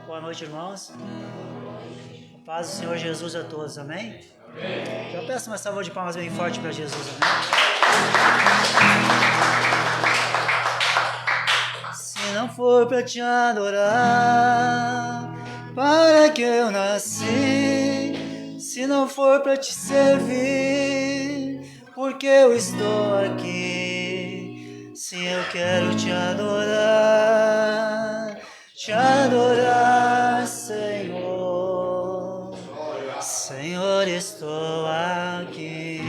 Boa noite, irmãos. A paz do Senhor Jesus a todos, amém? Amém. Eu peço uma salva de palmas bem forte para Jesus, amém? Se não for para te adorar, para que eu nasci? Se não for para te servir, porque eu estou aqui? Se eu quero te adorar, Senhor. Senhor, estou aqui.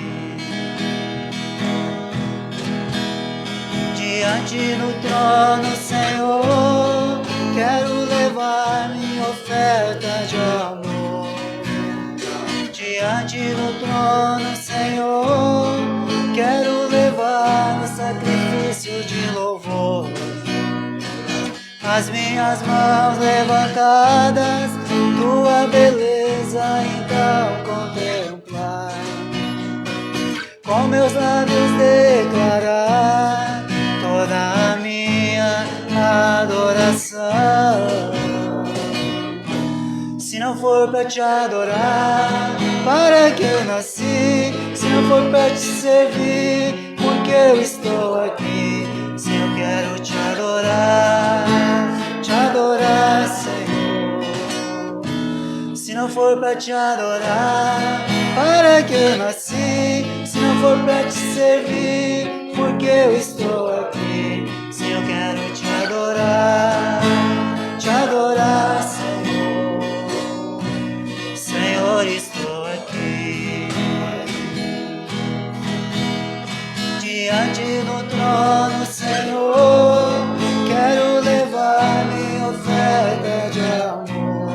Diante do trono, Senhor, quero levar minha oferta de amor. Diante do trono, Senhor, quero levar um sacrifício de louvor. As minhas mãos levantadas, tua beleza então contemplar. Com meus lábios declarar toda a minha adoração. Se não for para te adorar, para que eu nasci? Se não for para te servir, porque eu estou aqui? Se eu quero te adorar, Senhor. Se não for para te adorar, para que eu nasci? Se não for para te servir, porque eu estou aqui? Se eu quero te adorar, Senhor. Senhor, estou aqui. Diante do trono, Senhor, quero levar minha oferta de amor.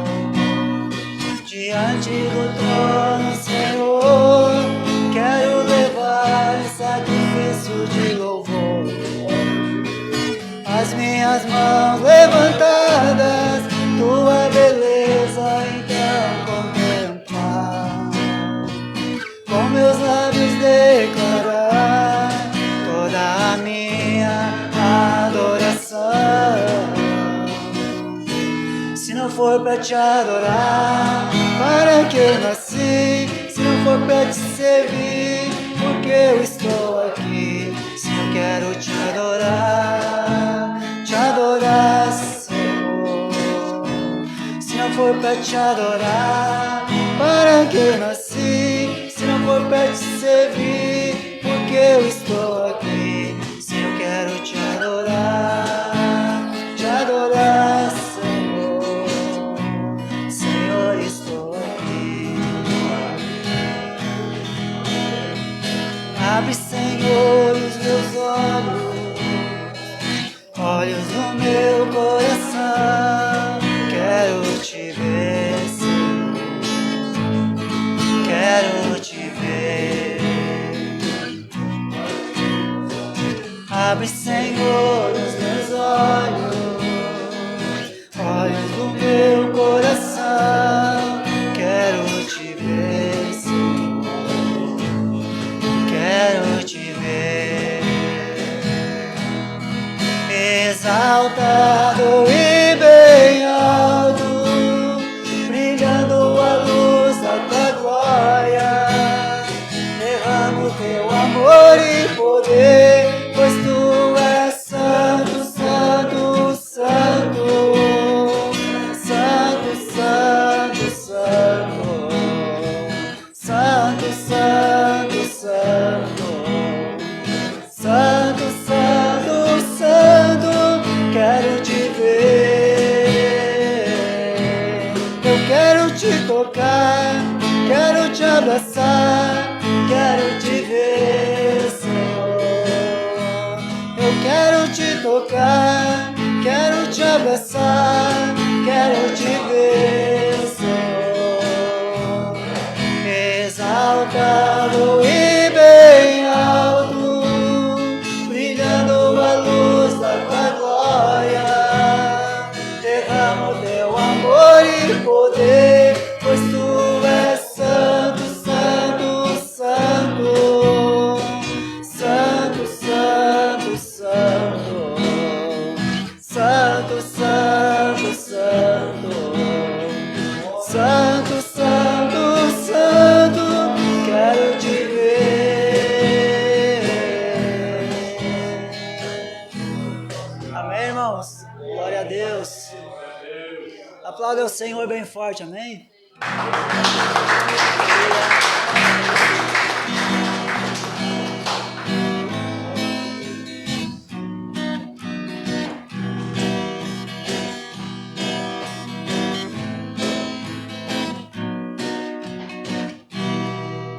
Diante do trono, Senhor, quero levar sacrifício de louvor. As minhas mãos levantadas, tua beleza então contemplar. Com meus lábios declarar toda a minha adoração. Se não for para te adorar, para que eu nasci? Se não for para te servir, porque eu estou aqui? Se eu quero te adorar, Senhor. Se não for para te adorar, para que eu nasci? Se não for para te servir, porque eu estou aqui? Se eu quero te adorar, Senhor. Senhor, estou aqui. Abre, Senhor, os meus olhos do meu coração. Quero te ver, Senhor. Quero te ver. Abre, Senhor, os meus olhos do meu coração. Quero te ver, Senhor. Quero te ver. Exaltado e bem alto, brilhando a luz da tua glória. Derramo teu amor e poder, pois tu és santo, santo, santo. Santo, santo, santo. Santo, santo, santo. Santo, santo, santo. Quero te ver. Eu quero te tocar, quero te abraçar, quero te ver, Senhor. Eu quero te tocar, quero te abraçar, quero te ver, Senhor. Exaltado e bem alto, brilhando a luz da tua glória. Derrama o teu amor e poder, pois tu és santo, santo, santo. Santo, santo, santo. Santo, santo, santo. Glória a Deus. Aplauda o Senhor bem forte, amém?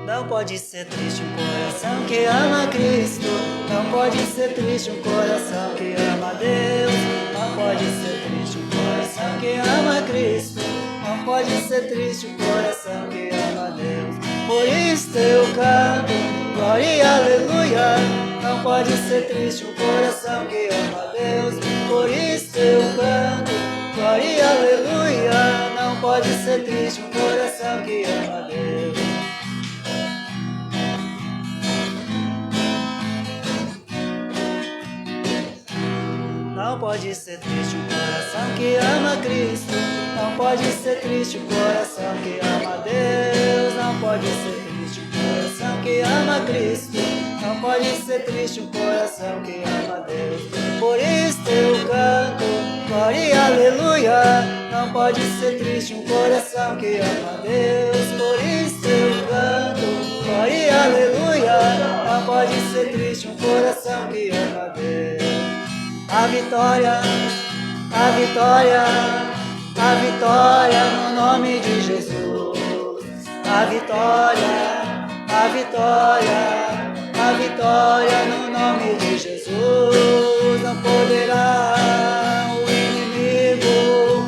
Não pode ser triste um coração que ama Cristo. Não pode ser triste um coração que ama Deus. Não pode ser triste um coração que ama Cristo. Não pode ser triste um coração que ama Deus. Por isso eu canto, glória e aleluia. Não pode ser triste um coração que ama Deus. Por isso eu canto, glória e aleluia. Não pode ser triste um coração que ama Deus. Não pode ser triste um coração que ama Cristo. Não pode ser triste um coração que ama Deus. Não pode ser triste um coração que ama Cristo. Não pode ser triste um coração que ama Deus. Por isso eu canto, glória e aleluia. Não pode ser triste um coração que ama Deus. Por isso eu canto, glória e aleluia. Não pode ser triste um coração que ama Deus. A vitória, a vitória, a vitória no nome de Jesus. A vitória, a vitória, a vitória no nome de Jesus. Não poderá o inimigo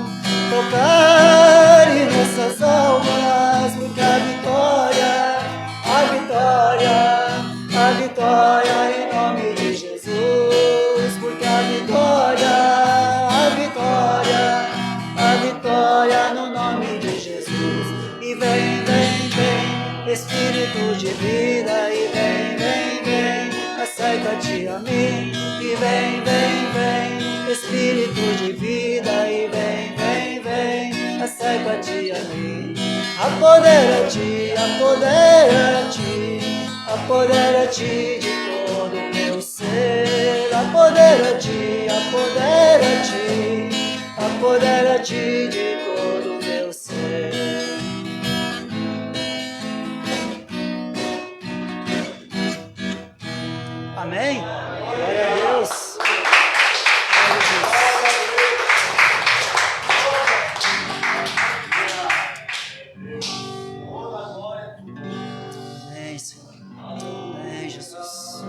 tocar em nossas almas, porque a vitória, a vitória, a vitória em nome de Jesus, porque a vitória, a vitória, a vitória no nome de Jesus. E vem, vem, vem, Espírito de vida, e vem, vem, vem, acerca-te a mim. E vem, vem, vem, Espírito de vida, e vem, vem, vem, acerca-te a mim. Apodera-te, apodera-te, apodera-te de todo o meu ser. Apodera-te, apodera-te, apodera-te de todo o meu ser. Amém? Glória a Deus. Amém, Senhor. Amém, Jesus.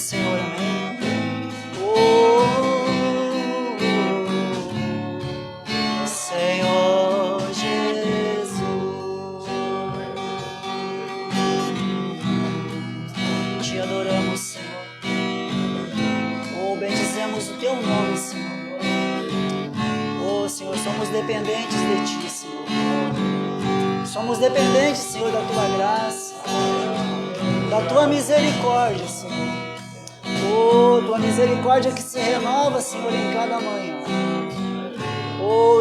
Senhor, amém. Senhor Jesus, te adoramos, Senhor. Bendizemos o teu nome, Senhor. Senhor, somos dependentes de ti, Senhor. Somos dependentes, Senhor, da tua graça, da tua misericórdia, Senhor. Tua misericórdia que se renova, Senhor, em cada manhã.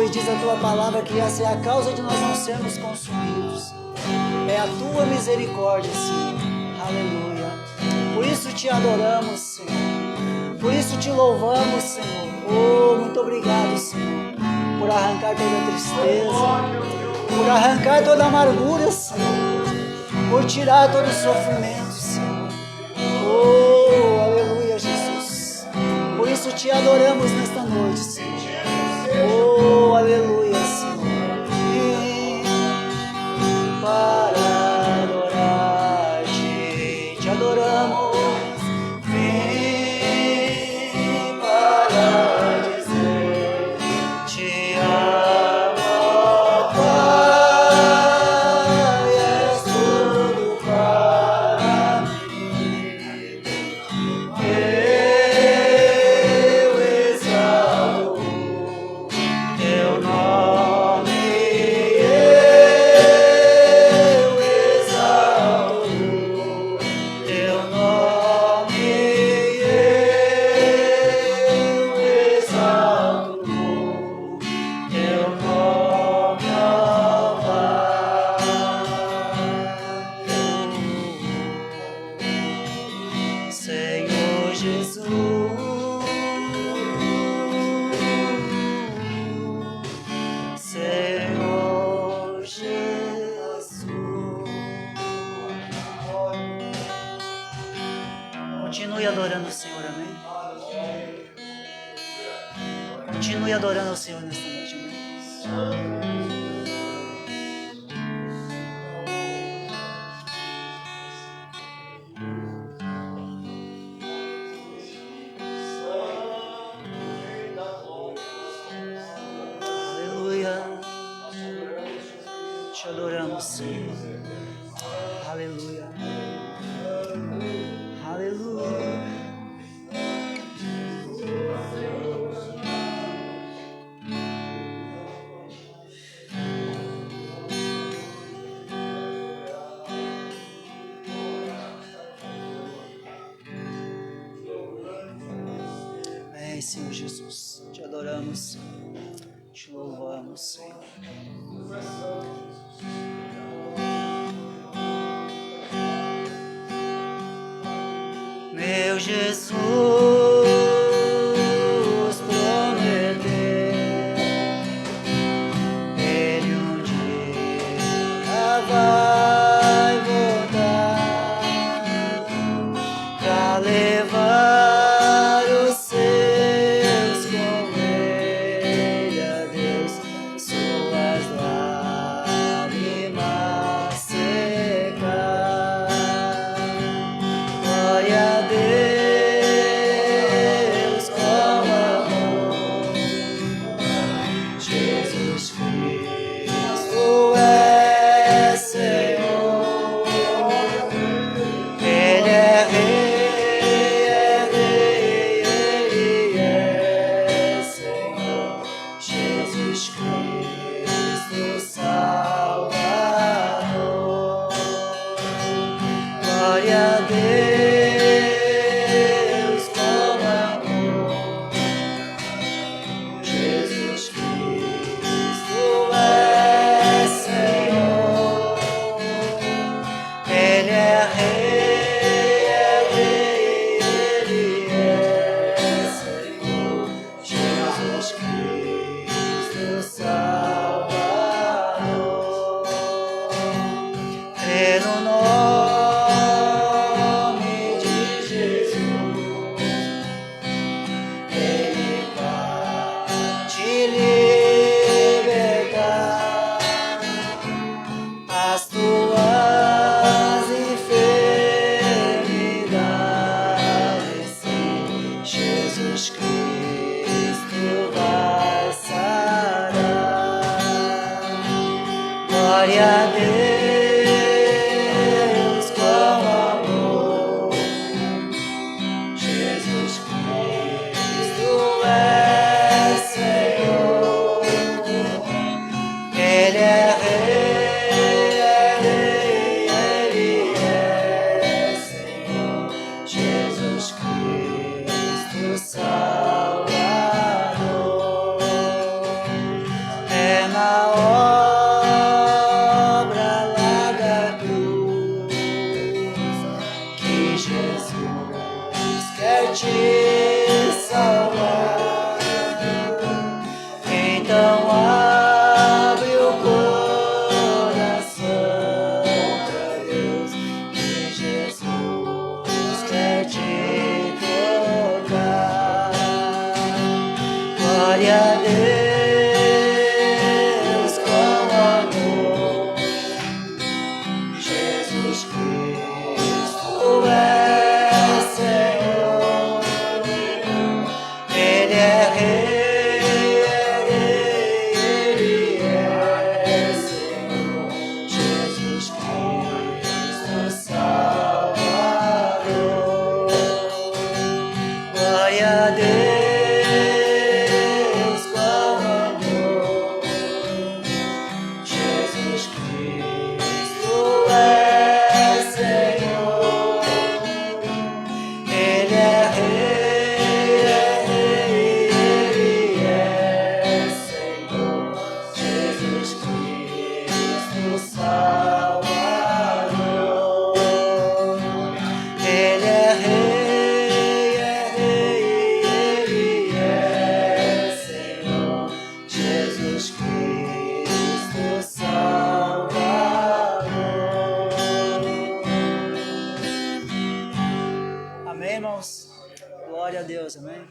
E diz a tua palavra que essa é a causa de nós não sermos consumidos. É a tua misericórdia, Senhor. Aleluia. Por isso te adoramos, Senhor. Por isso te louvamos, Senhor. Muito obrigado, Senhor, por arrancar toda tristeza, por arrancar toda amargura, Senhor, por tirar todo sofrimento, Senhor. Aleluia, Jesus. Por isso te adoramos nesta noite, Senhor. Aleluia, Senhor. Vim para adorar-te, te adoramos. Continue adorando o Senhor, amém? Continue adorando o Senhor nesta noite, amém? Aleluia. Te adoramos, Senhor. Aleluia. Aleluia. Amém, Senhor Jesus. Te adoramos, Senhor. Te louvamos, Senhor. Meu Jesus prometeu, Ele um dia vai voltar pra levar os seus com Ele, a Deus, suas lágrimas secar. Glória a Deus. Glória a Deus com amor. Jesus Cristo é Senhor. Ele é Rei, Ele é Senhor. Jesus Cristo Salvador. É na obra lá da cruz que Jesus quer te salvar. Então abre o coração pra Deus, que Jesus quer te tocar. Glória a Deus com amor. Jesus Cristo é Senhor. Ele é Rei, Ele é Senhor. Jesus Cristo Salvador. Glória a Deus com amor. Jesus Cristo é Senhor. Ele é Rei, Ele é Senhor. Jesus Cristo Salvador. Ele é Rei, Ele é Senhor. Jesus Cristo Salvador. Amém, irmãos? Glória a Deus, amém?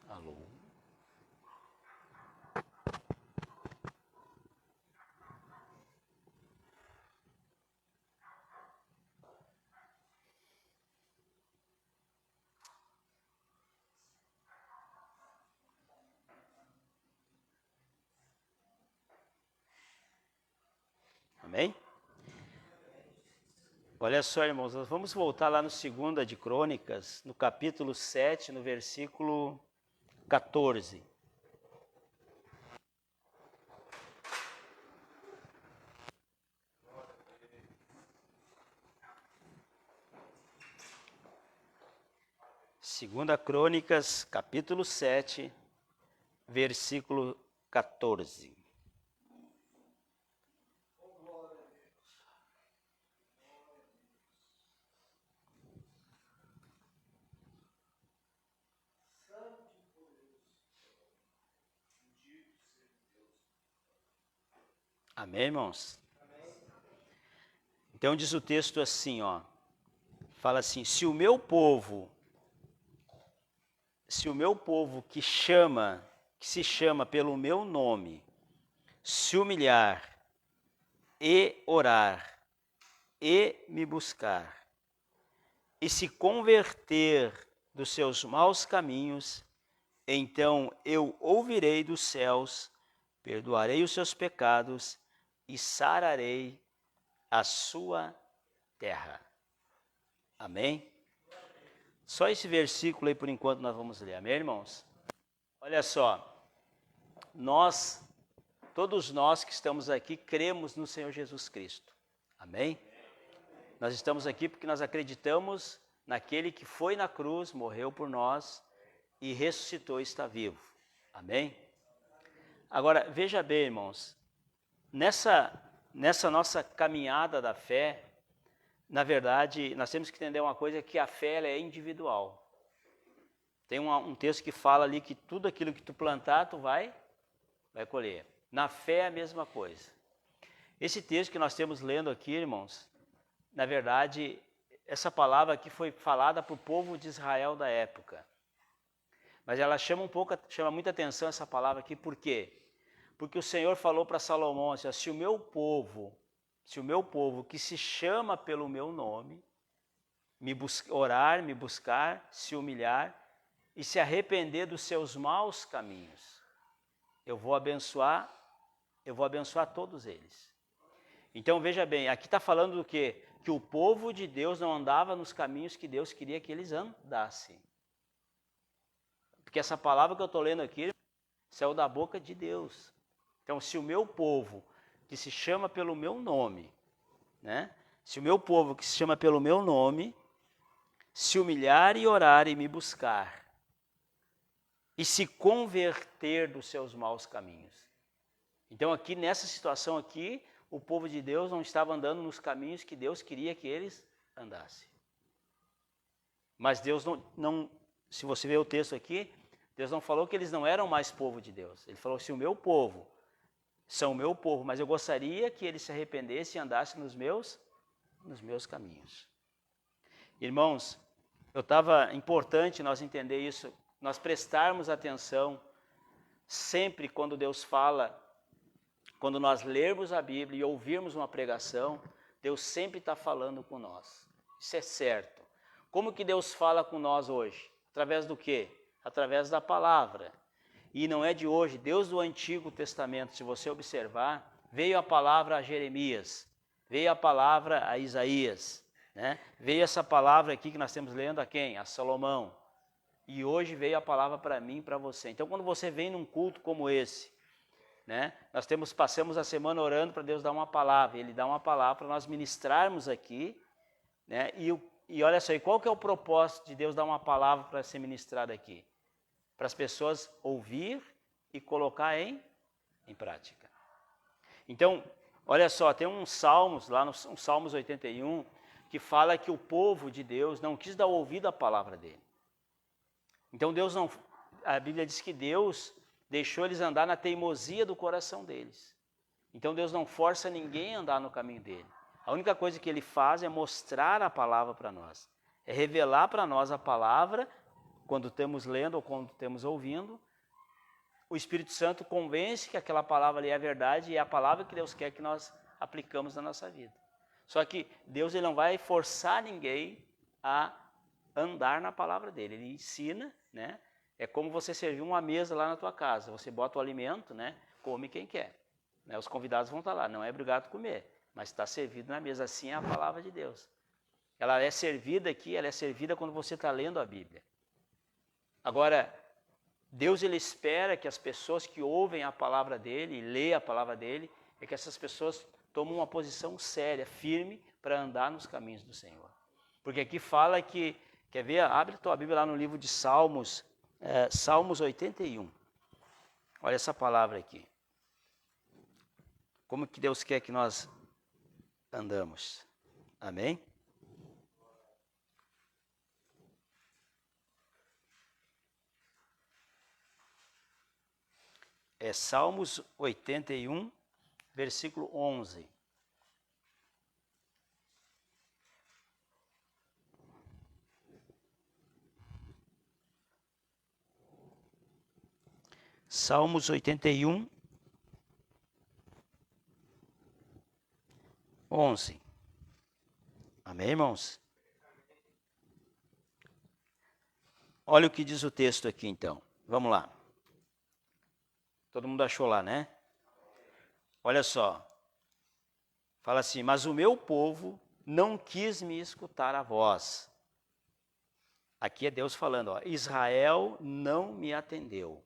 Alô? Amém? Olha só, irmãos, nós vamos voltar lá no 2 de Crônicas, no capítulo 7, no versículo 14. Segunda Crônicas, capítulo 7, versículo 14. Amém, irmãos? Então diz o texto assim, ó. Fala assim: se o meu povo que se chama pelo meu nome, se humilhar e orar e me buscar e se converter dos seus maus caminhos, então eu ouvirei dos céus, perdoarei os seus pecados e sararei a sua terra. Amém? Só esse versículo aí por enquanto nós vamos ler, amém, irmãos? Olha só, todos nós que estamos aqui cremos no Senhor Jesus Cristo, amém? Nós estamos aqui porque nós acreditamos naquele que foi na cruz, morreu por nós e ressuscitou e está vivo, amém? Agora, veja bem, irmãos, nessa nossa caminhada da fé, na verdade, nós temos que entender uma coisa, que a fé ela é individual. Tem um texto que fala ali que tudo aquilo que tu plantar, tu vai colher. Na fé é a mesma coisa. Esse texto que nós temos lendo aqui, irmãos, na verdade, essa palavra aqui foi falada para o povo de Israel da época. Mas ela chama muita atenção essa palavra aqui, por quê? Porque o Senhor falou para Salomão assim, se o meu povo que se chama pelo meu nome, orar, me buscar, se humilhar e se arrepender dos seus maus caminhos, eu vou abençoar todos eles. Então veja bem, aqui está falando do quê? Que o povo de Deus não andava nos caminhos que Deus queria que eles andassem. Porque essa palavra que eu estou lendo aqui saiu da boca de Deus. Então, se o meu povo, que se chama pelo meu nome, né? Se o meu povo, que se chama pelo meu nome, se humilhar e orar e me buscar, e se converter dos seus maus caminhos. Então, aqui, nessa situação aqui, o povo de Deus não estava andando nos caminhos que Deus queria que eles andassem. Mas Deus não se você ver o texto aqui, Deus não falou que eles não eram mais povo de Deus. Ele falou, se o meu povo são o meu povo, mas eu gostaria que eles se arrependessem e andassem nos meus caminhos. Irmãos, importante nós entender isso, nós prestarmos atenção sempre quando Deus fala, quando nós lermos a Bíblia e ouvirmos uma pregação, Deus sempre está falando com nós. Isso é certo. Como que Deus fala com nós hoje? Através do quê? Através da palavra. E não é de hoje, Deus do Antigo Testamento, se você observar, veio a palavra a Jeremias, veio a palavra a Isaías, né? Veio essa palavra aqui que nós estamos lendo a quem? A Salomão. E hoje veio a palavra para mim e para você. Então, quando você vem num culto como esse, né? Passamos a semana orando para Deus dar uma palavra, Ele dá uma palavra para nós ministrarmos aqui, né? E olha só, e qual que é o propósito de Deus dar uma palavra para ser ministrada aqui? Para as pessoas ouvir e colocar em prática. Então, olha só, tem uns salmos, lá no Salmos 81, que fala que o povo de Deus não quis dar ouvido à palavra dele. Então a Bíblia diz que Deus deixou eles andar na teimosia do coração deles. Então Deus não força ninguém a andar no caminho dele. A única coisa que ele faz é mostrar a palavra para nós. É revelar para nós a palavra. Quando estamos lendo ou quando estamos ouvindo, o Espírito Santo convence que aquela palavra ali é a verdade e é a palavra que Deus quer que nós aplicamos na nossa vida. Só que Deus ele não vai forçar ninguém a andar na palavra dele. Ele ensina, né? É como você servir uma mesa lá na tua casa. Você bota o alimento, né? Come quem quer. Né? Os convidados vão estar lá. Não é obrigado a comer, mas está servido na mesa. Assim é a palavra de Deus. Ela é servida aqui, ela é servida quando você está lendo a Bíblia. Agora, Deus ele espera que as pessoas que ouvem a palavra dele e lêem a palavra dele, é que essas pessoas tomem uma posição séria, firme, para andar nos caminhos do Senhor. Porque aqui fala que, quer ver? Abre a tua Bíblia lá no livro de Salmos, Salmos 81. Olha essa palavra aqui. Como que Deus quer que nós andamos? Amém? É Salmos 81, versículo 11. Salmos 81, 11. Amém, irmãos? Olha o que diz o texto aqui, então. Vamos lá. Todo mundo achou lá, né? Olha só. Fala assim, mas o meu povo não quis me escutar a voz. Aqui é Deus falando, ó, Israel não me atendeu.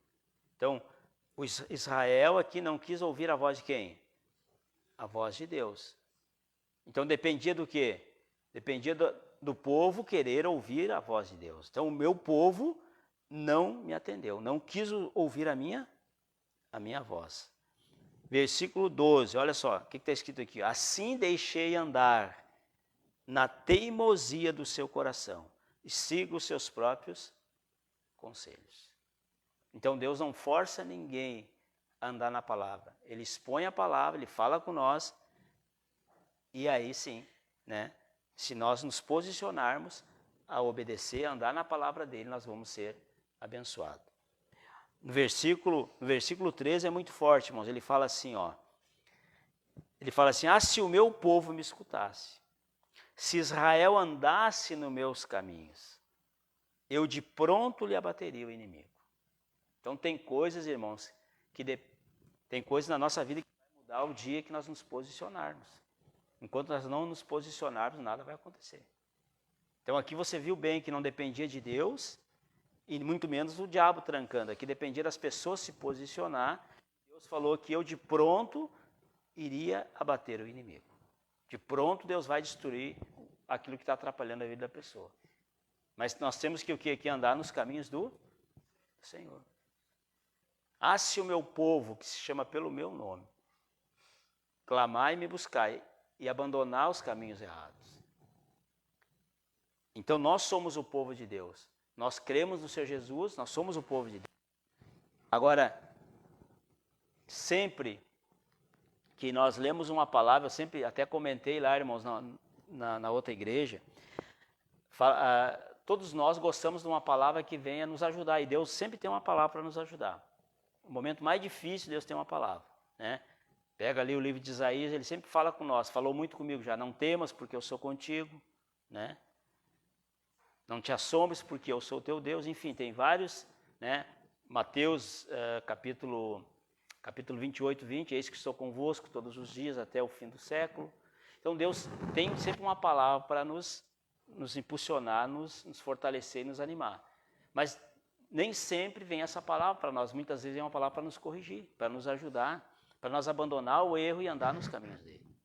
Então, o Israel aqui não quis ouvir a voz de quem? A voz de Deus. Então, dependia do quê? Dependia do povo querer ouvir a voz de Deus. Então, o meu povo não me atendeu, não quis ouvir a minha voz. Versículo 12, olha só, o que está escrito aqui? Assim deixei andar na teimosia do seu coração e sigo os seus próprios conselhos. Então Deus não força ninguém a andar na palavra. Ele expõe a palavra, ele fala com nós, e aí sim, né, se nós nos posicionarmos a obedecer, a andar na palavra dele, nós vamos ser abençoados. No versículo 13 é muito forte, irmãos. Ele fala assim, se o meu povo me escutasse, se Israel andasse nos meus caminhos, eu de pronto lhe abateria o inimigo. Então tem coisas, irmãos, tem coisas na nossa vida que vai mudar o dia que nós nos posicionarmos. Enquanto nós não nos posicionarmos, nada vai acontecer. Então aqui você viu bem que não dependia de Deus, e muito menos do diabo trancando. Aqui dependia das pessoas se posicionar. Deus falou que eu de pronto iria abater o inimigo. De pronto Deus vai destruir aquilo que está atrapalhando a vida da pessoa. Mas nós temos que o quê? Que andar nos caminhos do Senhor. Se o meu povo, que se chama pelo meu nome, clamar e me buscar e abandonar os caminhos errados. Então nós somos o povo de Deus. Nós cremos no Senhor Jesus, nós somos o povo de Deus. Agora, sempre que nós lemos uma palavra, eu sempre até comentei lá, irmãos, na outra igreja, todos nós gostamos de uma palavra que venha nos ajudar, e Deus sempre tem uma palavra para nos ajudar. No momento mais difícil, Deus tem uma palavra, né? Pega ali o livro de Isaías, ele sempre fala com nós, falou muito comigo já, não temas porque eu sou contigo, né? Não te assombres porque eu sou teu Deus, enfim, tem vários, né? Mateus capítulo 28, 20, eis que estou convosco todos os dias até o fim do século. Então Deus tem sempre uma palavra para nos impulsionar, nos fortalecer e nos animar. Mas nem sempre vem essa palavra para nós, muitas vezes é uma palavra para nos corrigir, para nos ajudar, para nós abandonar o erro e andar nos caminhos dele.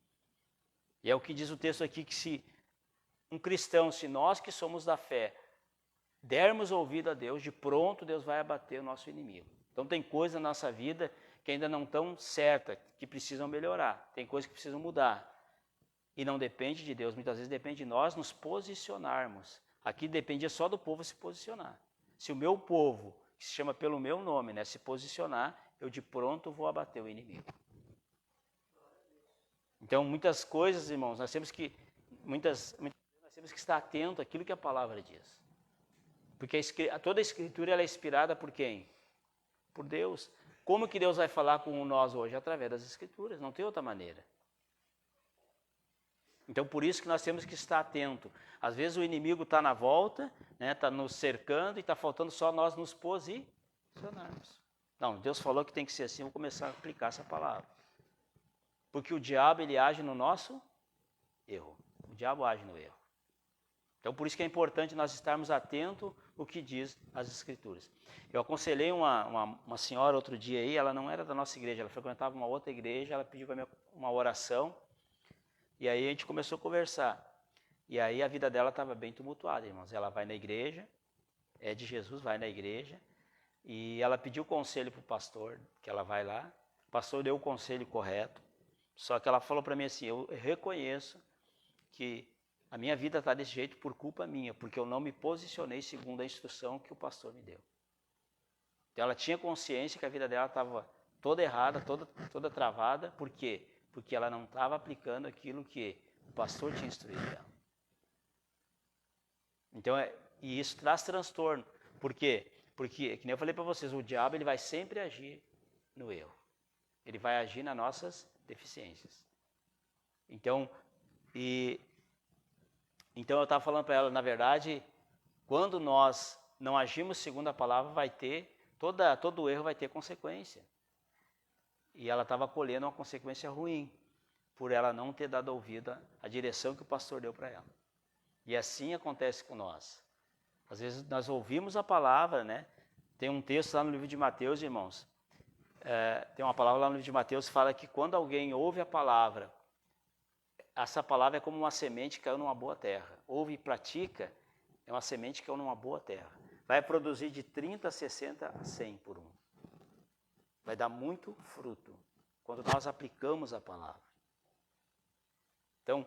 E é o que diz o texto aqui, que se um cristão, se nós que somos da fé, dermos ouvido a Deus, de pronto Deus vai abater o nosso inimigo. Então tem coisas na nossa vida que ainda não estão certas, que precisam melhorar, tem coisas que precisam mudar. E não depende de Deus, muitas vezes depende de nós nos posicionarmos. Aqui dependia só do povo se posicionar. Se o meu povo, que se chama pelo meu nome, né, se posicionar, eu de pronto vou abater o inimigo. Então muitas coisas, irmãos, nós temos que estar atento àquilo que a palavra diz. Porque toda a Escritura ela é inspirada por quem? Por Deus. Como que Deus vai falar com nós hoje? Através das Escrituras, não tem outra maneira. Então por isso que nós temos que estar atento. Às vezes o inimigo está na volta, né, está nos cercando e está faltando só nós nos posicionarmos. Não, Deus falou que tem que ser assim, vou começar a aplicar essa palavra. Porque o diabo ele age no nosso erro. O diabo age no erro. Então, por isso que é importante nós estarmos atentos ao que diz as Escrituras. Eu aconselhei uma senhora outro dia aí, ela não era da nossa igreja, ela frequentava uma outra igreja, ela pediu para mim uma oração, e aí a gente começou a conversar. E aí a vida dela estava bem tumultuada, irmãos. Ela vai na igreja, é de Jesus, vai na igreja, e ela pediu conselho para o pastor, que ela vai lá, o pastor deu o conselho correto, só que ela falou para mim assim, eu reconheço que a minha vida está desse jeito por culpa minha, porque eu não me posicionei segundo a instrução que o pastor me deu. Então ela tinha consciência que a vida dela estava toda errada, toda travada. Por quê? Porque ela não estava aplicando aquilo que o pastor tinha instruído ela. Então, e isso traz transtorno. Por quê? Porque, que nem eu falei para vocês, o diabo ele vai sempre agir no erro. Ele vai agir nas nossas deficiências. Então eu estava falando para ela, na verdade, quando nós não agimos segundo a palavra, vai ter, todo erro vai ter consequência. E ela estava colhendo uma consequência ruim, por ela não ter dado ouvido à direção que o pastor deu para ela. E assim acontece com nós. Às vezes nós ouvimos a palavra, né? Tem um texto lá no livro de Mateus, irmãos. Tem uma palavra lá no livro de Mateus que fala que quando alguém ouve a palavra, essa palavra é como uma semente que caiu numa boa terra. Ouve e pratica, é uma semente que caiu numa boa terra. Vai produzir de 30, 60 a 100 por um. Vai dar muito fruto quando nós aplicamos a palavra. Então,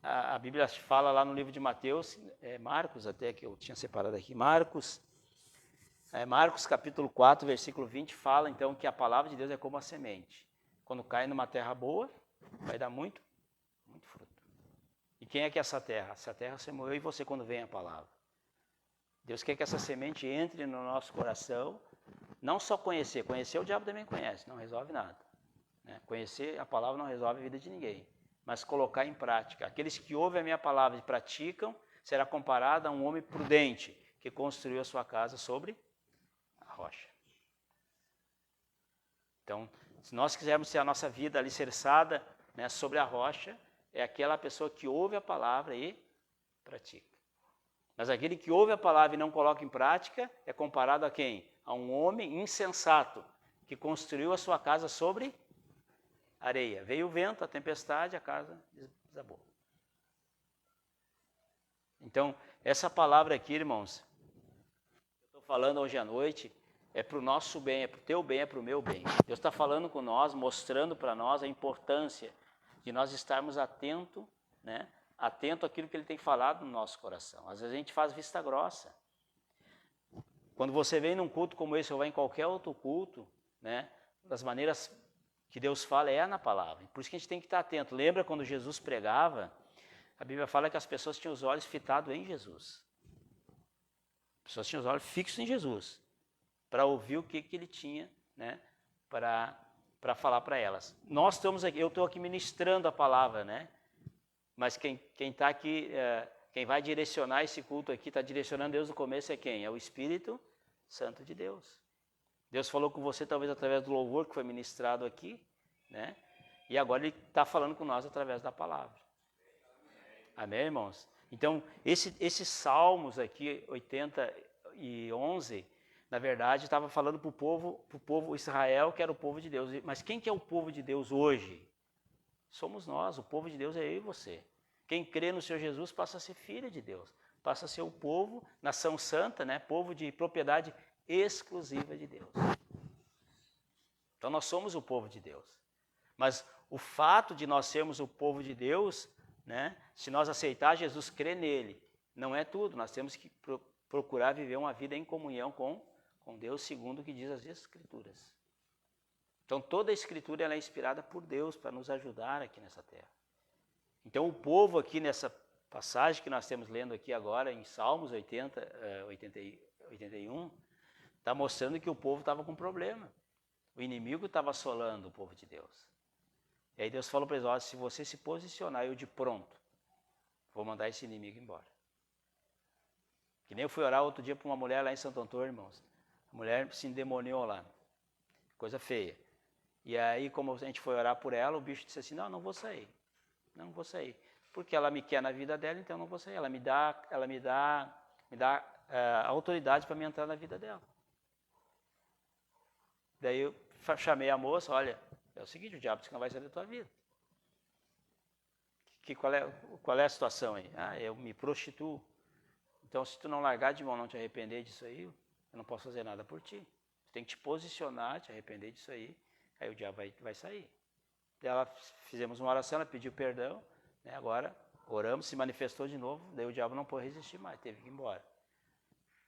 a Bíblia fala lá no livro de Mateus, Marcos até, que eu tinha separado aqui, Marcos, Marcos capítulo 4, versículo 20, fala então que a palavra de Deus é como a semente. Quando cai numa terra boa, vai dar muito fruto. E quem é que é essa terra? Essa terra você morreu e você quando vem a palavra. Deus quer que essa semente entre no nosso coração, não só conhecer o diabo também conhece, não resolve nada. Né? Conhecer a palavra não resolve a vida de ninguém, mas colocar em prática. Aqueles que ouvem a minha palavra e praticam, será comparado a um homem prudente que construiu a sua casa sobre a rocha. Então, se nós quisermos ter a nossa vida alicerçada, né, sobre a rocha, é aquela pessoa que ouve a palavra e pratica. Mas aquele que ouve a palavra e não coloca em prática é comparado a quem? A um homem insensato que construiu a sua casa sobre areia. Veio o vento, a tempestade, a casa desabou. Então, essa palavra aqui, irmãos, eu estou falando hoje à noite, é para o nosso bem, é para o teu bem, é para o meu bem. Deus está falando com nós, mostrando para nós a importância de nós estarmos atentos, né? Atento àquilo que Ele tem falado no nosso coração. Às vezes a gente faz vista grossa. Quando você vem num culto como esse, ou vai em qualquer outro culto, né? Das maneiras que Deus fala é na palavra. Por isso que a gente tem que estar atento. Lembra quando Jesus pregava? A Bíblia fala que as pessoas tinham os olhos fitados em Jesus. As pessoas tinham os olhos fixos em Jesus, para ouvir o que Ele tinha, né? Para falar para elas. Nós estamos aqui, eu estou aqui ministrando a palavra, né? Mas quem está aqui, quem vai direcionar esse culto aqui, está direcionando Deus no começo é quem? É o Espírito Santo de Deus. Deus falou com você talvez através do louvor que foi ministrado aqui, né? E agora Ele está falando com nós através da palavra. Amém, irmãos? Então, esses salmos aqui, 80 e 11, na verdade, estava falando para o povo Israel, que era o povo de Deus. Mas quem que é o povo de Deus hoje? Somos nós, o povo de Deus é eu e você. Quem crê no Senhor Jesus passa a ser filho de Deus, passa a ser o povo, nação santa, né? Povo de propriedade exclusiva de Deus. Então nós somos o povo de Deus. Mas o fato de nós sermos o povo de Deus, né? Se nós aceitar Jesus, crer nele, não é tudo. Nós temos que procurar viver uma vida em comunhão com Deus, segundo o que diz as Escrituras. Então, toda a Escritura ela é inspirada por Deus para nos ajudar aqui nessa terra. Então, o povo aqui nessa passagem que nós estamos lendo aqui agora, em Salmos 81, está mostrando que o povo estava com problema. O inimigo estava assolando o povo de Deus. E aí Deus falou para eles, olha, se você se posicionar, eu de pronto, vou mandar esse inimigo embora. Que nem eu fui orar outro dia para uma mulher lá em Santo Antônio, irmãos. A mulher se endemoniou lá. Coisa feia. E aí, como a gente foi orar por ela, o bicho disse assim, não vou sair. Não vou sair. Porque ela me quer na vida dela, então eu não vou sair. Ela me dá autoridade para me entrar na vida dela. Daí eu chamei a moça, olha, é o seguinte, o diabo disse que não vai sair da tua vida. Qual é a situação aí? Eu me prostituo. Então, se tu não largar de mão, não te arrepender disso aí, eu não posso fazer nada por ti. Tu tem que te posicionar, te arrepender disso aí. Aí o diabo vai sair. Ela fizemos uma oração, ela pediu perdão, né? Agora oramos, se manifestou de novo, daí o diabo não pôde resistir mais, teve que ir embora.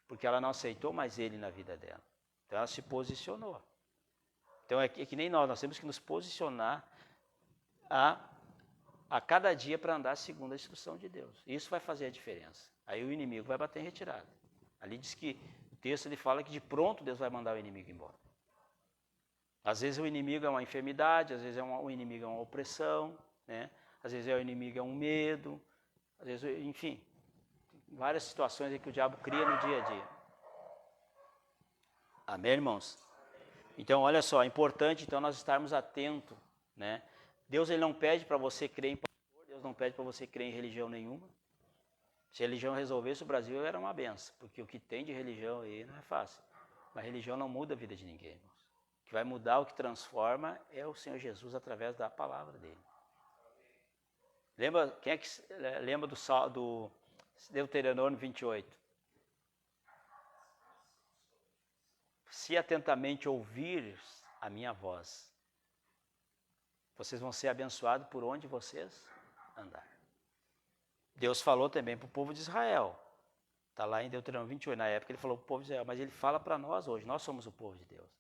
Porque ela não aceitou mais ele na vida dela. Então ela se posicionou. Então é que nem nós temos que nos posicionar a cada dia para andar segundo a instrução de Deus. Isso vai fazer a diferença. Aí o inimigo vai bater em retirada. Ali diz que o texto ele fala que de pronto Deus vai mandar o inimigo embora. Às vezes o inimigo é uma enfermidade, às vezes o inimigo é uma opressão, né? Às vezes o inimigo é um medo, às vezes, enfim, várias situações que o diabo cria no dia a dia. Amém, irmãos? Então, olha só, é importante então nós estarmos atentos, né? Deus ele não pede para você crer em pastor, Deus não pede para você crer em religião nenhuma. Se a religião resolvesse, o Brasil era uma benção, porque o que tem de religião aí não é fácil. Mas religião não muda a vida de ninguém, irmãos. O que vai mudar, o que transforma é o Senhor Jesus através da palavra dele. Lembra, quem é que lembra do Deuteronômio 28? Se atentamente ouvir a minha voz, vocês vão ser abençoados por onde vocês andar. Deus falou também para o povo de Israel. Está lá em Deuteronômio 28. Na época ele falou para o povo de Israel, mas ele fala para nós hoje. Nós somos o povo de Deus.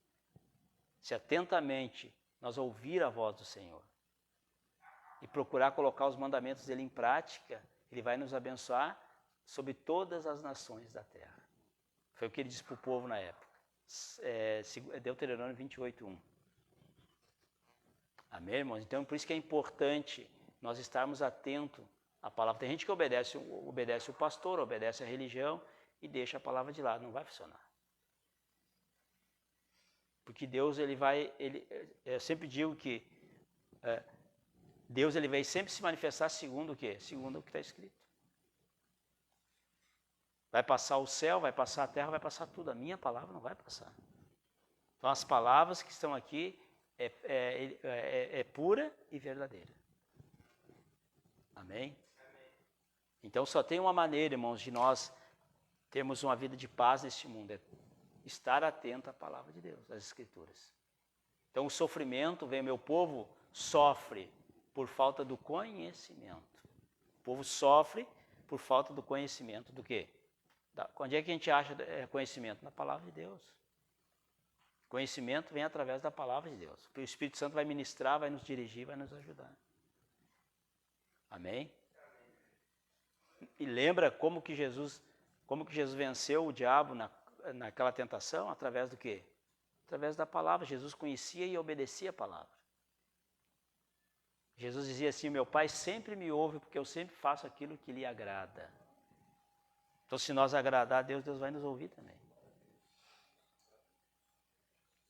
Se atentamente nós ouvir a voz do Senhor e procurar colocar os mandamentos dele em prática, ele vai nos abençoar sobre todas as nações da terra. Foi o que ele disse para o povo na época. Deuteronômio 28, 1. Amém, irmãos? Então, por isso que é importante nós estarmos atentos à palavra. Tem gente que obedece o pastor, obedece a religião e deixa a palavra de lado. Não vai funcionar. Porque Deus, eu sempre digo que Deus ele vai sempre se manifestar segundo o quê? Segundo o que está escrito. Vai passar o céu, vai passar a terra, vai passar tudo. A minha palavra não vai passar. Então as palavras que estão aqui é pura e verdadeira. Amém? Então só tem uma maneira, irmãos, de nós termos uma vida de paz neste mundo. É estar atento à palavra de Deus, às Escrituras. Então o sofrimento vem, meu povo sofre por falta do conhecimento. O povo sofre por falta do conhecimento do quê? Onde é que a gente acha conhecimento? Na palavra de Deus. Conhecimento vem através da palavra de Deus. O Espírito Santo vai ministrar, vai nos dirigir, vai nos ajudar. Amém? E lembra como que Jesus venceu o diabo naquela tentação? Através do quê? Através da palavra. Jesus conhecia e obedecia a palavra. Jesus dizia assim, meu Pai sempre me ouve porque eu sempre faço aquilo que lhe agrada. Então, se nós agradar a Deus, Deus vai nos ouvir também.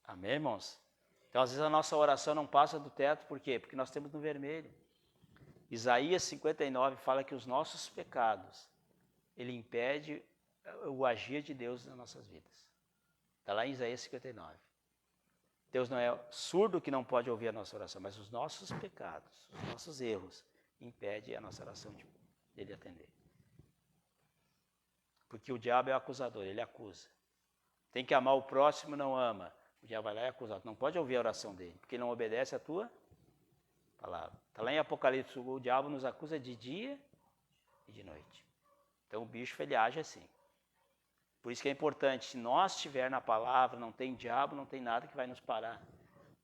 Amém, irmãos? Então, às vezes a nossa oração não passa do teto, por quê? Porque nós temos no vermelho. Isaías 59 fala que os nossos pecados, ele impede o agir de Deus nas nossas vidas. Está lá em Isaías 59. Deus não é surdo que não pode ouvir a nossa oração, mas os nossos pecados, os nossos erros, impedem a nossa oração de ele atender. Porque o diabo é o acusador, ele acusa. Tem que amar o próximo, não ama. O diabo vai lá e acusa. Não pode ouvir a oração dele, porque ele não obedece a tua palavra. Está lá em Apocalipse, o diabo nos acusa de dia e de noite. Então o bicho ele age assim. Por isso que é importante, se nós estiver na palavra, não tem diabo, não tem nada que vai nos parar.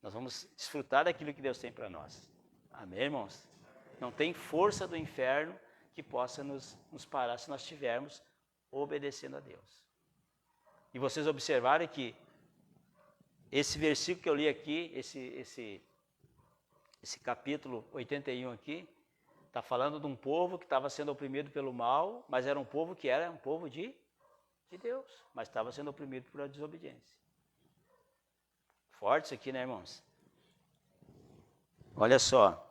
Nós vamos desfrutar daquilo que Deus tem para nós. Amém, irmãos? Não tem força do inferno que possa nos parar se nós estivermos obedecendo a Deus. E vocês observaram que esse versículo que eu li aqui, esse capítulo 81 aqui, está falando de um povo que estava sendo oprimido pelo mal, mas era um povo que era um povo de Deus, mas estava sendo oprimido por a desobediência. Forte isso aqui, né, irmãos? Olha só.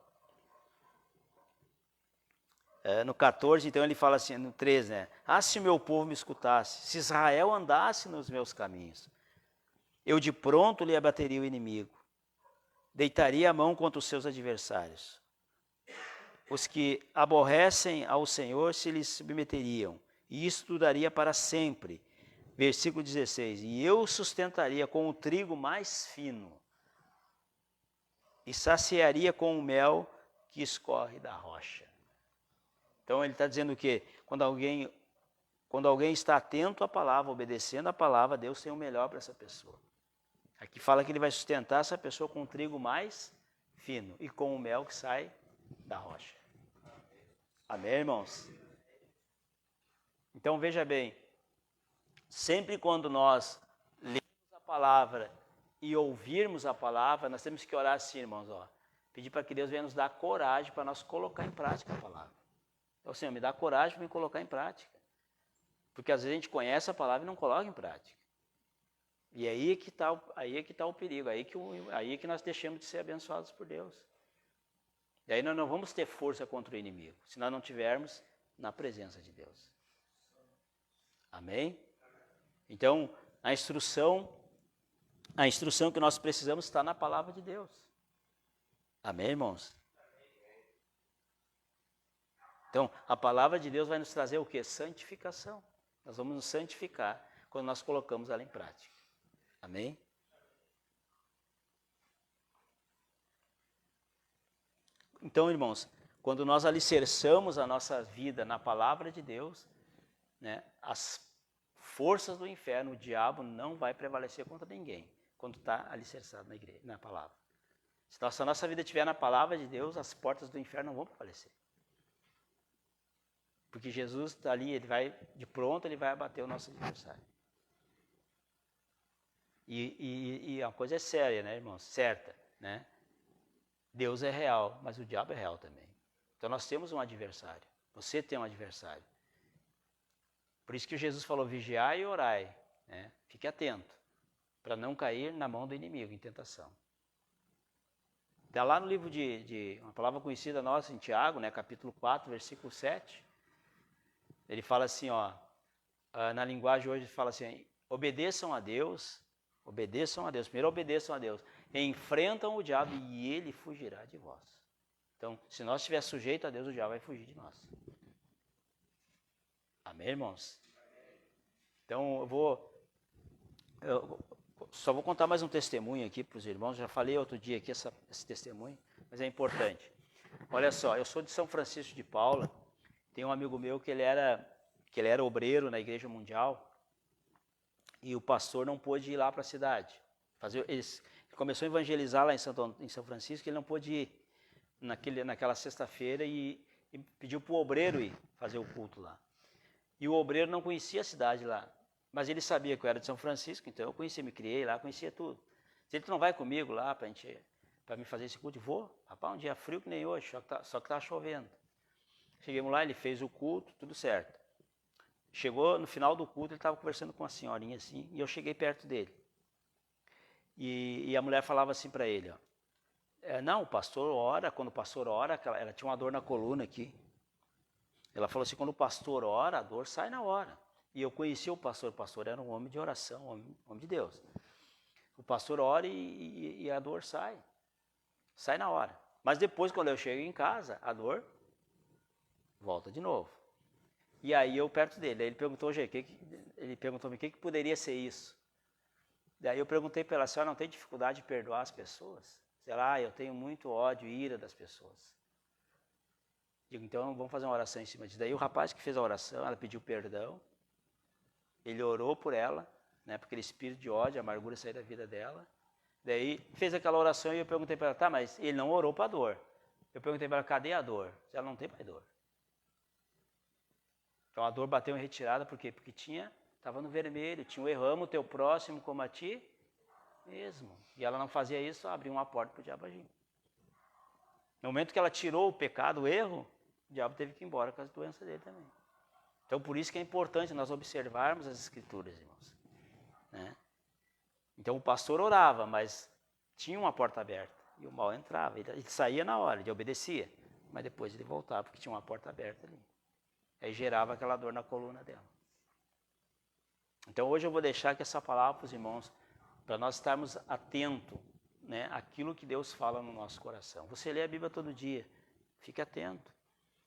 No 14, então, ele fala assim, no 13, né? Ah, se meu povo me escutasse, se Israel andasse nos meus caminhos, eu de pronto lhe abateria o inimigo, deitaria a mão contra os seus adversários. Os que aborrecem ao Senhor se lhes submeteriam, e isso duraria para sempre. Versículo 16, e eu sustentaria com o trigo mais fino, e saciaria com o mel que escorre da rocha. Então ele está dizendo o quê? Quando alguém está atento à palavra, obedecendo a palavra, Deus tem o melhor para essa pessoa. Aqui fala que ele vai sustentar essa pessoa com o trigo mais fino e com o mel que sai da rocha. Amém, irmãos? Então veja bem, sempre quando nós lermos a palavra e ouvirmos a palavra, nós temos que orar assim, irmãos, ó, pedir para que Deus venha nos dar coragem para nós colocar em prática a palavra. Então, Senhor, me dá coragem para me colocar em prática. Porque às vezes a gente conhece a palavra e não coloca em prática. E aí é que está o perigo, aí é que nós deixamos de ser abençoados por Deus. E aí nós não vamos ter força contra o inimigo, se nós não estivermos na presença de Deus. Amém? Então, a instrução que nós precisamos está na palavra de Deus. Amém, irmãos? Então, a palavra de Deus vai nos trazer o quê? Santificação. Nós vamos nos santificar quando nós colocamos ela em prática. Amém? Então, irmãos, quando nós alicerçamos a nossa vida na palavra de Deus, né, as forças do inferno, o diabo não vai prevalecer contra ninguém quando está alicerçado na igreja, na palavra. Se a nossa vida estiver na palavra de Deus, as portas do inferno não vão prevalecer. Porque Jesus está ali, ele vai, de pronto, ele vai abater o nosso adversário. E a coisa é séria, né, irmãos? Certa, né? Deus é real, mas o diabo é real também. Então nós temos um adversário. Você tem um adversário. Por isso que Jesus falou, vigiai e orai, né? Fique atento, para não cair na mão do inimigo em tentação. Está lá no livro de uma palavra conhecida nossa, em Tiago, né, capítulo 4, versículo 7. Ele fala assim, ó, na linguagem hoje, ele fala assim, obedeçam a Deus, primeiro obedeçam a Deus, enfrentam o diabo e ele fugirá de vós. Então, se nós estivermos sujeitos a Deus, o diabo vai fugir de nós. Amém, irmãos? Então, eu só vou contar mais um testemunho aqui para os irmãos. Já falei outro dia aqui esse testemunho, mas é importante. Olha só, eu sou de São Francisco de Paula. Tem um amigo meu que ele era obreiro na Igreja Mundial e o pastor não pôde ir lá para a cidade. Ele começou a evangelizar lá em São Francisco, ele não pôde ir naquela sexta-feira e pediu para o obreiro ir fazer o culto lá. E o obreiro não conhecia a cidade lá, mas ele sabia que eu era de São Francisco, então eu conhecia, me criei lá, conhecia tudo. Se ele não vai comigo lá para me fazer esse culto, vou. Rapaz, um dia frio que nem hoje, só que estava chovendo. Chegamos lá, ele fez o culto, tudo certo. Chegou no final do culto, ele estava conversando com uma senhorinha assim, e eu cheguei perto dele. E a mulher falava assim para ele, ó, não, o pastor ora, quando o pastor ora, ela tinha uma dor na coluna aqui. Ela falou assim, quando o pastor ora, a dor sai na hora. E eu conheci o pastor era um homem de oração, homem de Deus. O pastor ora e a dor sai na hora. Mas depois, quando eu chego em casa, a dor volta de novo. E aí eu perto dele, aí ele perguntou-me o que poderia ser isso. Daí eu perguntei para ela, a senhora não tem dificuldade de perdoar as pessoas? Sei lá, eu tenho muito ódio e ira das pessoas. Digo, então vamos fazer uma oração em cima disso. Daí o rapaz que fez a oração, ela pediu perdão, ele orou por ela, né, porque aquele espírito de ódio, amargura sair da vida dela. Daí fez aquela oração e eu perguntei para ela, tá, mas ele não orou para a dor. Eu perguntei para ela, cadê a dor? Ela não tem mais dor. Então a dor bateu em retirada, por quê? Porque estava no vermelho, tinha o erramo o teu próximo como a ti mesmo. E ela não fazia isso, abriu uma porta para o diabo agir. No momento que ela tirou o pecado, o erro, o diabo teve que ir embora com as doenças dele também. Então por isso que é importante nós observarmos as escrituras, irmãos. Né? Então o pastor orava, mas tinha uma porta aberta. E o mal entrava, ele saía na hora, ele obedecia. Mas depois ele voltava, porque tinha uma porta aberta ali. Aí gerava aquela dor na coluna dela. Então hoje eu vou deixar aqui essa palavra para os irmãos, para nós estarmos atentos, né, àquilo que Deus fala no nosso coração. Você lê a Bíblia todo dia, fique atento.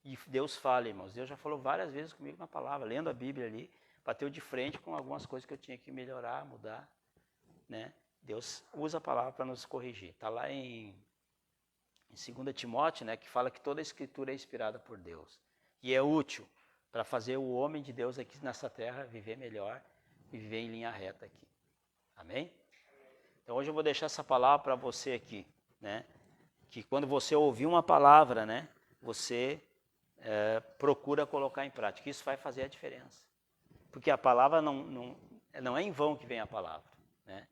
E Deus fala, irmãos. Deus já falou várias vezes comigo na palavra, lendo a Bíblia ali, bateu de frente com algumas coisas que eu tinha que melhorar, mudar. Né? Deus usa a palavra para nos corrigir. Está lá em 2 Timóteo, né, que fala que toda a Escritura é inspirada por Deus. E é útil para fazer o homem de Deus aqui nessa terra viver melhor e viver em linha reta aqui. Amém? Então hoje eu vou deixar essa palavra para você aqui, né? Que quando você ouvir uma palavra, né, você procura colocar em prática. Isso vai fazer a diferença. Porque a palavra não é em vão que vem a palavra. Né?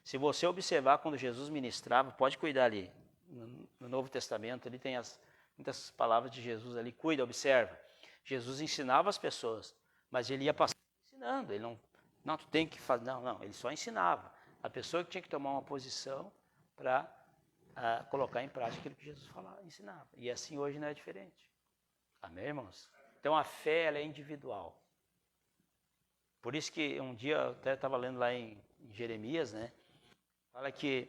Se você observar quando Jesus ministrava, pode cuidar ali, no Novo Testamento, ali tem muitas palavras de Jesus ali, cuida, observa. Jesus ensinava as pessoas, mas ele ia passando ensinando, ele não, tu tem que fazer, não, ele só ensinava. A pessoa que tinha que tomar uma posição para colocar em prática aquilo que Jesus ensinava. E assim hoje não é diferente. Amém, irmãos? Então a fé, ela é individual. Por isso que um dia, eu até estava lendo lá em Jeremias, né? Fala que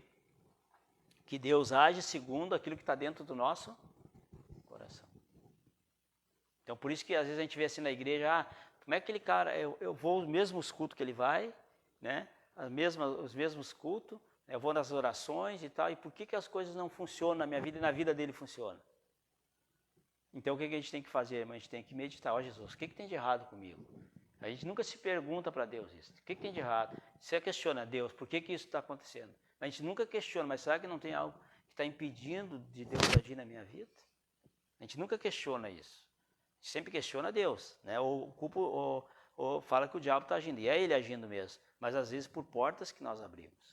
Deus age segundo aquilo que está dentro do nosso coração. Então por isso que às vezes a gente vê assim na igreja, como é que aquele cara, eu vou os mesmos cultos que ele vai, né? Os mesmos cultos, eu vou nas orações e tal, e por que as coisas não funcionam na minha vida e na vida dele funciona? Então o que a gente tem que fazer, irmão? A gente tem que meditar, Jesus, o que tem de errado comigo? A gente nunca se pergunta para Deus isso. O que tem de errado? Você questiona, Deus, por que isso está acontecendo? A gente nunca questiona, mas será que não tem algo que está impedindo de Deus agir na minha vida? A gente nunca questiona isso. A gente sempre questiona Deus, né? Ou fala que o diabo está agindo. E é ele agindo mesmo. Mas às vezes por portas que nós abrimos.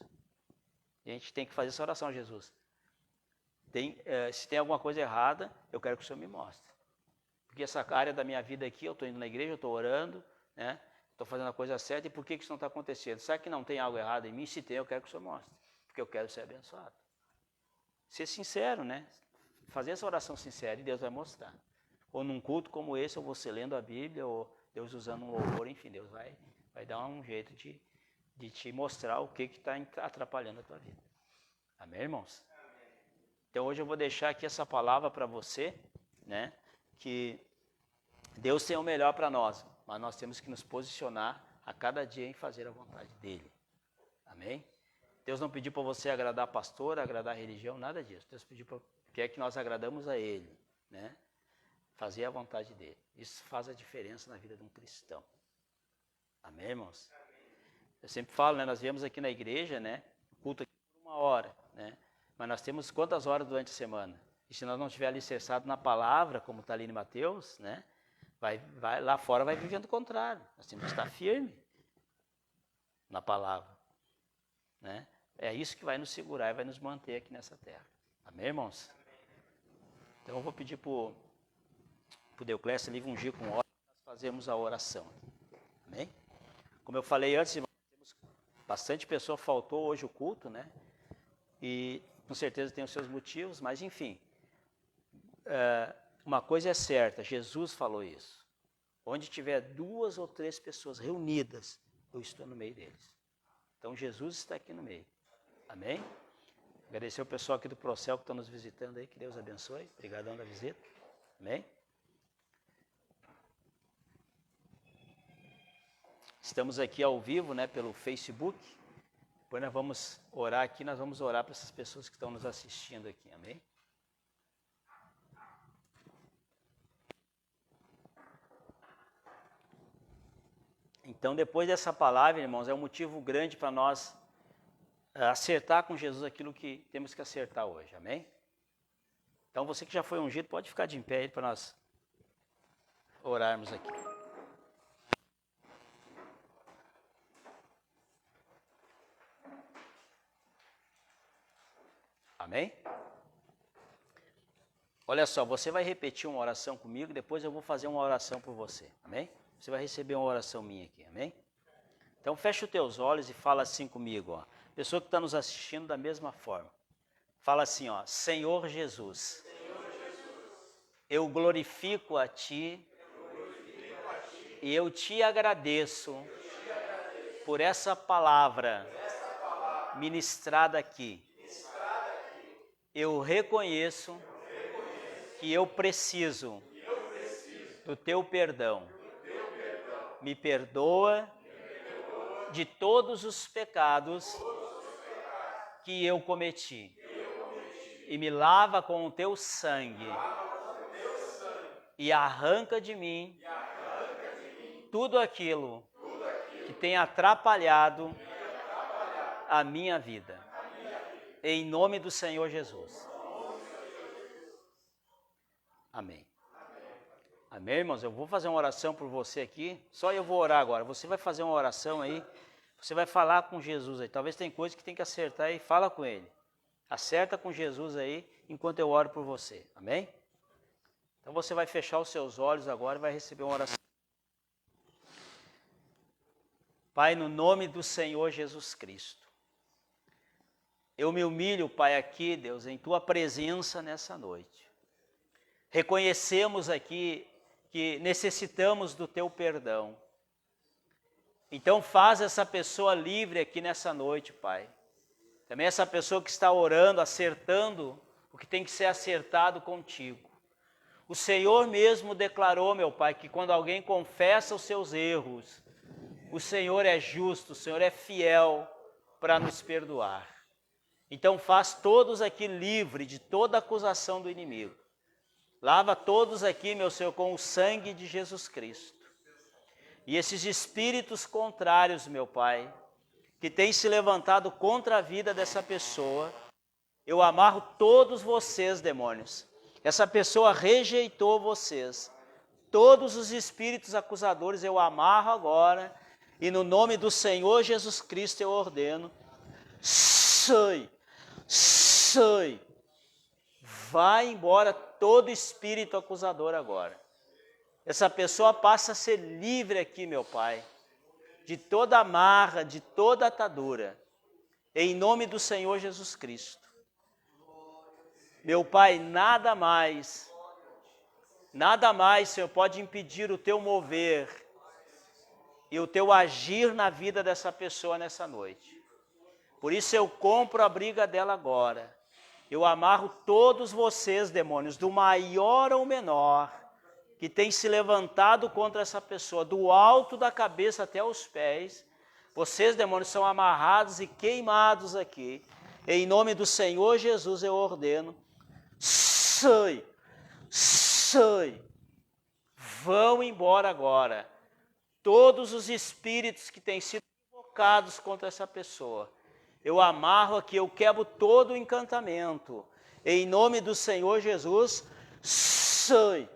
E a gente tem que fazer essa oração, Jesus. Se tem alguma coisa errada, eu quero que o Senhor me mostre. Porque essa área da minha vida aqui, eu estou indo na igreja, eu estou orando, né? Estou fazendo a coisa certa, e por que isso não está acontecendo? Será que não tem algo errado em mim? Se tem, eu quero que o Senhor mostre. Porque eu quero ser abençoado. Ser sincero, né? Fazer essa oração sincera e Deus vai mostrar. Ou num culto como esse, ou você lendo a Bíblia, ou Deus usando um louvor, enfim, Deus vai dar um jeito de te mostrar o que está atrapalhando a tua vida. Amém, irmãos? Então hoje eu vou deixar aqui essa palavra para você, né? Que Deus tem o melhor para nós, mas nós temos que nos posicionar a cada dia em fazer a vontade dEle. Amém? Deus não pediu para você agradar a pastor, agradar a religião, nada disso. Deus pediu quer que nós agradamos a Ele, né? Fazer a vontade dEle. Isso faz a diferença na vida de um cristão. Amém, irmãos? Eu sempre falo, né? Nós viemos aqui na igreja, né? Culto aqui por 1 hora, né? Mas nós temos quantas horas durante a semana? E se nós não estiver alicerçado na palavra, como está ali em Mateus, né? Vai lá fora vai vivendo o contrário. Nós temos que estar firme na palavra, né? É isso que vai nos segurar e vai nos manter aqui nessa terra. Amém, irmãos? Então eu vou pedir para o Deoclésio ali ungir com óleo, nós fazemos a oração. Amém? Como eu falei antes, irmãos, temos bastante pessoa faltou hoje o culto, né? E com certeza tem os seus motivos, mas enfim, uma coisa é certa, Jesus falou isso. Onde tiver 2 ou 3 pessoas reunidas, eu estou no meio deles. Então Jesus está aqui no meio. Amém? Agradecer ao pessoal aqui do Procel que estão nos visitando aí, que Deus abençoe. Obrigadão da visita. Amém? Estamos aqui ao vivo, né, pelo Facebook. Depois nós vamos orar aqui, nós vamos orar para essas pessoas que estão nos assistindo aqui. Amém? Então, depois dessa palavra, irmãos, é um motivo grande para nós acertar com Jesus aquilo que temos que acertar hoje. Amém? Então, você que já foi ungido, pode ficar de em pé aí para nós orarmos aqui. Amém? Olha só, você vai repetir uma oração comigo, depois eu vou fazer uma oração por você. Amém? Você vai receber uma oração minha aqui. Amém? Então fecha os teus olhos e fala assim comigo, ó. Pessoa que está nos assistindo da mesma forma. Fala assim, ó. Senhor Jesus, eu glorifico a Ti e eu Te agradeço por essa palavra ministrada aqui. Eu reconheço que eu preciso do Teu perdão. Me perdoa de todos os pecados que eu cometi. E me lava com o Teu sangue. E arranca de mim tudo aquilo que tem atrapalhado a minha vida. Em nome do Senhor Jesus. Amém. Amém, irmãos? Eu vou fazer uma oração por você aqui. Só eu vou orar agora. Você vai fazer uma oração aí. Você vai falar com Jesus aí. Talvez tem coisa que tem que acertar aí. Fala com Ele. Acerta com Jesus aí enquanto eu oro por você. Amém? Então você vai fechar os seus olhos agora e vai receber uma oração. Pai, no nome do Senhor Jesus Cristo. Eu me humilho, Pai, aqui, Deus, em Tua presença nessa noite. Reconhecemos aqui que necessitamos do Teu perdão. Então faz essa pessoa livre aqui nessa noite, Pai. Também essa pessoa que está orando, acertando o que tem que ser acertado contigo. O Senhor mesmo declarou, meu Pai, que quando alguém confessa os seus erros, o Senhor é justo, o Senhor é fiel para nos perdoar. Então faz todos aqui livre de toda acusação do inimigo. Lava todos aqui, meu Senhor, com o sangue de Jesus Cristo. E esses espíritos contrários, meu Pai, que têm se levantado contra a vida dessa pessoa, eu amarro todos vocês, demônios. Essa pessoa rejeitou vocês. Todos os espíritos acusadores eu amarro agora, e no nome do Senhor Jesus Cristo eu ordeno, sai, sai, vai embora todo espírito acusador agora. Essa pessoa passa a ser livre aqui, meu Pai, de toda amarra, de toda atadura, em nome do Senhor Jesus Cristo. Meu Pai, nada mais, Senhor, pode impedir o teu mover e o teu agir na vida dessa pessoa nessa noite. Por isso eu compro a briga dela agora. Eu amarro todos vocês, demônios, do maior ao menor, que tem se levantado contra essa pessoa, do alto da cabeça até os pés. Vocês, demônios, são amarrados e queimados aqui. Em nome do Senhor Jesus eu ordeno, sai, sai, vão embora agora. Todos os espíritos que têm sido invocados contra essa pessoa, eu amarro aqui, eu quebro todo o encantamento. Em nome do Senhor Jesus, sai.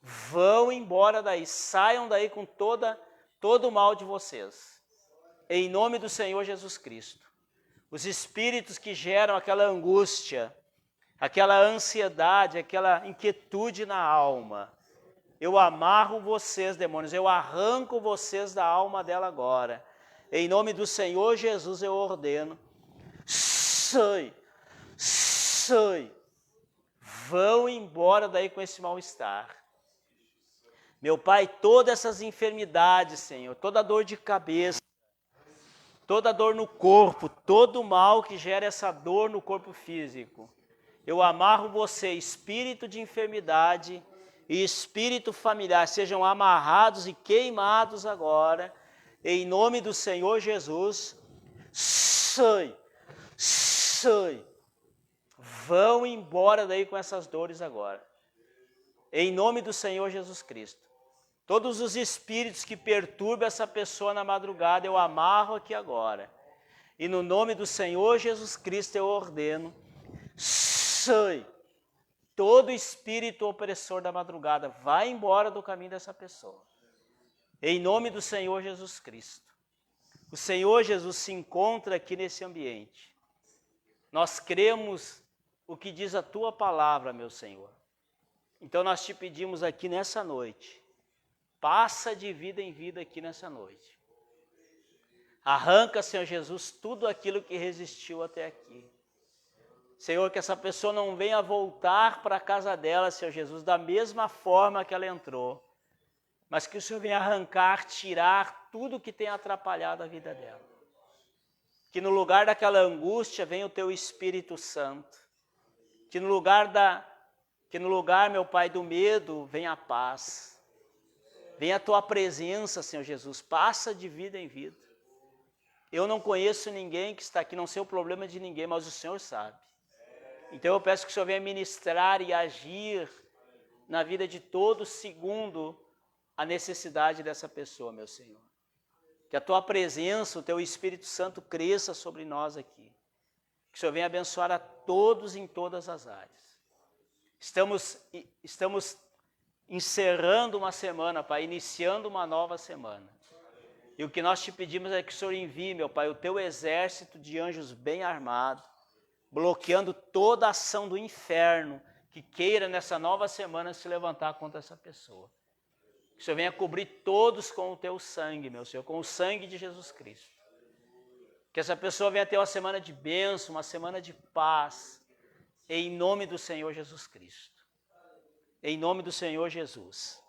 Vão embora daí, saiam daí com todo o mal de vocês. Em nome do Senhor Jesus Cristo. Os espíritos que geram aquela angústia, aquela ansiedade, aquela inquietude na alma, eu amarro vocês, demônios, eu arranco vocês da alma dela agora. Em nome do Senhor Jesus eu ordeno, sai, sai, vão embora daí com esse mal-estar. Meu Pai, todas essas enfermidades, Senhor, toda dor de cabeça, toda dor no corpo, todo mal que gera essa dor no corpo físico, eu amarro você, espírito de enfermidade e espírito familiar, sejam amarrados e queimados agora, em nome do Senhor Jesus, sai, sai, vão embora daí com essas dores agora, em nome do Senhor Jesus Cristo. Todos os espíritos que perturbam essa pessoa na madrugada, eu amarro aqui agora. E no nome do Senhor Jesus Cristo eu ordeno, sai. Todo espírito opressor da madrugada, vai embora do caminho dessa pessoa. Em nome do Senhor Jesus Cristo. O Senhor Jesus se encontra aqui nesse ambiente. Nós cremos o que diz a tua palavra, meu Senhor. Então nós te pedimos aqui nessa noite, passa de vida em vida aqui nessa noite. Arranca, Senhor Jesus, tudo aquilo que resistiu até aqui. Senhor, que essa pessoa não venha voltar para a casa dela, Senhor Jesus, da mesma forma que ela entrou. Mas que o Senhor venha arrancar, tirar tudo que tem atrapalhado a vida dela. Que no lugar daquela angústia venha o teu Espírito Santo. Que no lugar, meu Pai, do medo venha a paz. Venha a tua presença, Senhor Jesus, passa de vida em vida. Eu não conheço ninguém que está aqui, não sei o problema de ninguém, mas o Senhor sabe. Então eu peço que o Senhor venha ministrar e agir na vida de todos segundo a necessidade dessa pessoa, meu Senhor. Que a tua presença, o teu Espírito Santo cresça sobre nós aqui. Que o Senhor venha abençoar a todos em todas as áreas. Estamos encerrando uma semana, Pai, iniciando uma nova semana. E o que nós te pedimos é que o Senhor envie, meu Pai, o teu exército de anjos bem armado, bloqueando toda a ação do inferno que queira nessa nova semana se levantar contra essa pessoa. Que o Senhor venha cobrir todos com o teu sangue, meu Senhor, com o sangue de Jesus Cristo. Que essa pessoa venha ter uma semana de bênção, uma semana de paz, em nome do Senhor Jesus Cristo. Em nome do Senhor Jesus.